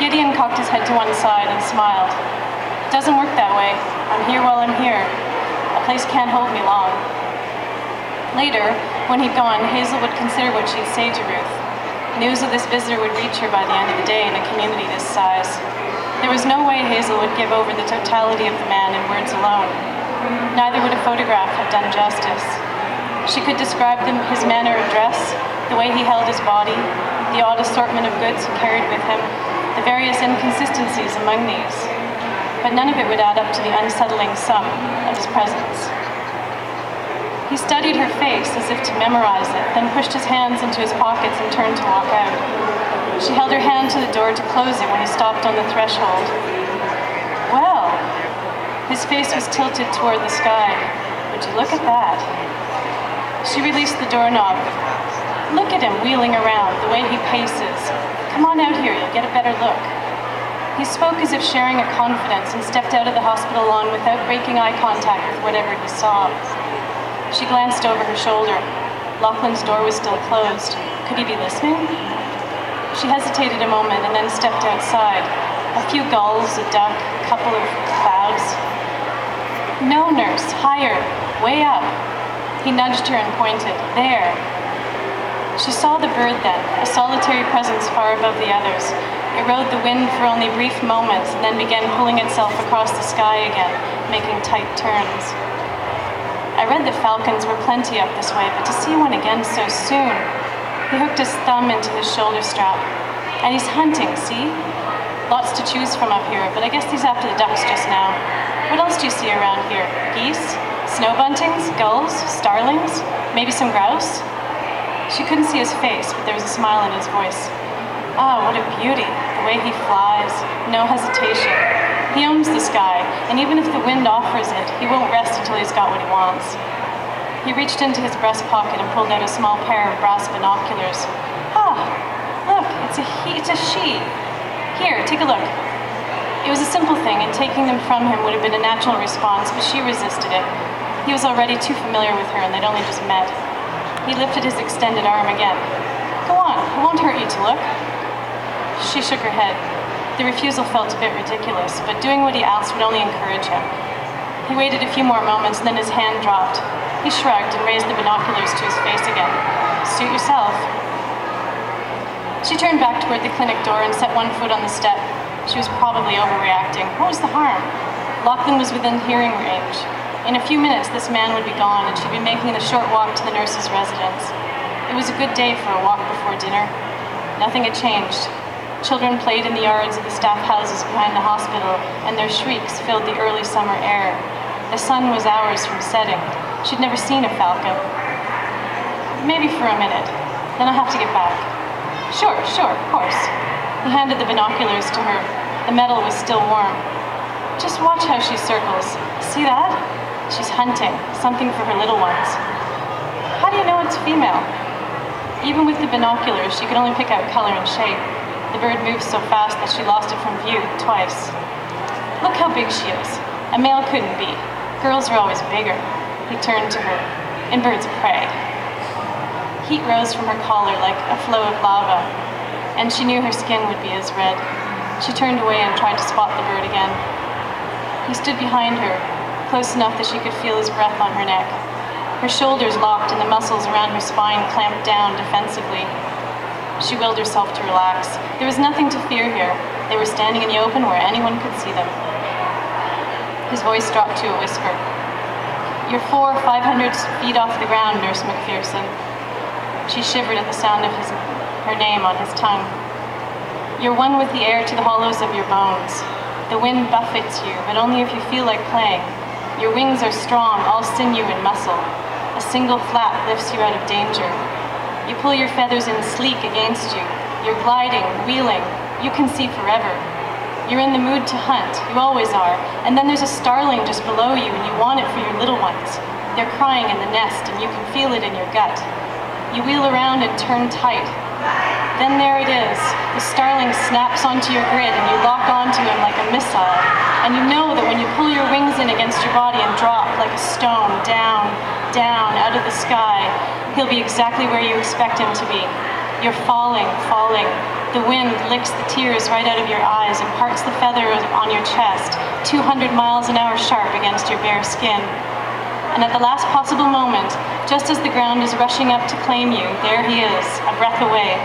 Gideon cocked his head to one side and smiled. It doesn't work that way. I'm here while I'm here. A place can't hold me long. Later, when he'd gone, Hazel would consider what she'd say to Ruth. News of this visitor would reach her by the end of the day in a community this size. There was no way Hazel would give over the totality of the man in words alone. Neither would a photograph have done justice. She could describe his manner of dress, the way he held his body, the odd assortment of goods he carried with him, the various inconsistencies among these. But none of it would add up to the unsettling sum of his presence. He studied her face as if to memorize it, then pushed his hands into his pockets and turned to walk out. She held her hand to the door to close it when he stopped on the threshold. Well, his face was tilted toward the sky. Would you look at that? She released the doorknob. Look at him wheeling around, the way he paces. Come on out here, you'll get a better look. He spoke as if sharing a confidence and stepped out of the hospital lawn without breaking eye contact with whatever he saw. She glanced over her shoulder. Lachlan's door was still closed. Could he be listening? She hesitated a moment and then stepped outside. A few gulls, a duck, a couple of clouds. No, nurse, higher, way up. He nudged her and pointed. There. She saw the bird then, a solitary presence far above the others. It rode the wind for only brief moments and then began pulling itself across the sky again, making tight turns. I read that falcons were plenty up this way, but to see one again so soon. He hooked his thumb into his shoulder strap. And he's hunting, see? Lots to choose from up here, but I guess he's after the ducks just now. What else do you see around here? Geese? Snow buntings? Gulls? Starlings? Maybe some grouse? She couldn't see his face, but there was a smile in his voice. Ah, what a beauty. The way he flies. No hesitation. He owns the sky, and even if the wind offers it, he won't rest until he's got what he wants. He reached into his breast pocket and pulled out a small pair of brass binoculars. Ah, look, it's a she. Here, take a look. It was a simple thing, and taking them from him would have been a natural response, but she resisted it. He was already too familiar with her, and they'd only just met. He lifted his extended arm again. Go on, it won't hurt you to look. She shook her head. The refusal felt a bit ridiculous, but doing what he asked would only encourage him. He waited a few more moments, and then his hand dropped. He shrugged and raised the binoculars to his face again. Suit yourself. She turned back toward the clinic door and set one foot on the step. She was probably overreacting. What was the harm? Lachlan was within hearing range. In a few minutes, this man would be gone, and she'd be making the short walk to the nurse's residence. It was a good day for a walk before dinner. Nothing had changed. Children played in the yards of the staff houses behind the hospital, and their shrieks filled the early summer air. The sun was hours from setting. She'd never seen a falcon. Maybe for a minute. Then I'll have to get back. Sure, of course. He handed the binoculars to her. The metal was still warm. Just watch how she circles. See that? She's hunting, something for her little ones. How do you know it's female? Even with the binoculars, she could only pick out color and shape. The bird moved so fast that she lost it from view twice. Look how big she is. A male couldn't be. Girls are always bigger. He turned to her. In birds of prey. Heat rose from her collar like a flow of lava, and she knew her skin would be as red. She turned away and tried to spot the bird again. He stood behind her, close enough that she could feel his breath on her neck. Her shoulders locked and the muscles around her spine clamped down defensively. She willed herself to relax. There was nothing to fear here. They were standing in the open where anyone could see them. His voice dropped to a whisper. You're 400 or 500 feet off the ground, Nurse McPherson. She shivered at the sound of her name on his tongue. You're one with the air to the hollows of your bones. The wind buffets you, but only if you feel like playing. Your wings are strong, all sinew and muscle. A single flap lifts you out of danger. You pull your feathers in sleek against you. You're gliding, wheeling. You can see forever. You're in the mood to hunt. You always are. And then there's a starling just below you, and you want it for your little ones. They're crying in the nest, and you can feel it in your gut. You wheel around and turn tight. Then there it is. The starling snaps onto your grid, and you lock onto him like a missile. And you know that when you pull your wings in against your body and drop like a stone down, down, out of the sky, he'll be exactly where you expect him to be. You're falling, falling. The wind licks the tears right out of your eyes and parts the feathers on your chest, 200 miles an hour sharp against your bare skin. And at the last possible moment, just as the ground is rushing up to claim you, there he is, a breath away.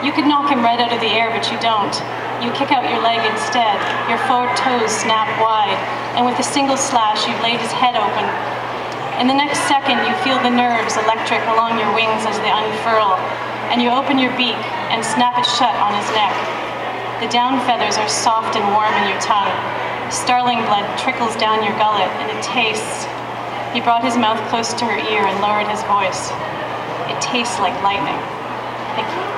You could knock him right out of the air, but you don't. You kick out your leg instead. Your forward toes snap wide, and with a single slash, you've laid his head open. In the next second, you feel the nerves electric along your wings as they unfurl, and you open your beak and snap it shut on his neck. The down feathers are soft and warm in your tongue. Starling blood trickles down your gullet, and it tastes. He brought his mouth close to her ear and lowered his voice. It tastes like lightning. Thank you.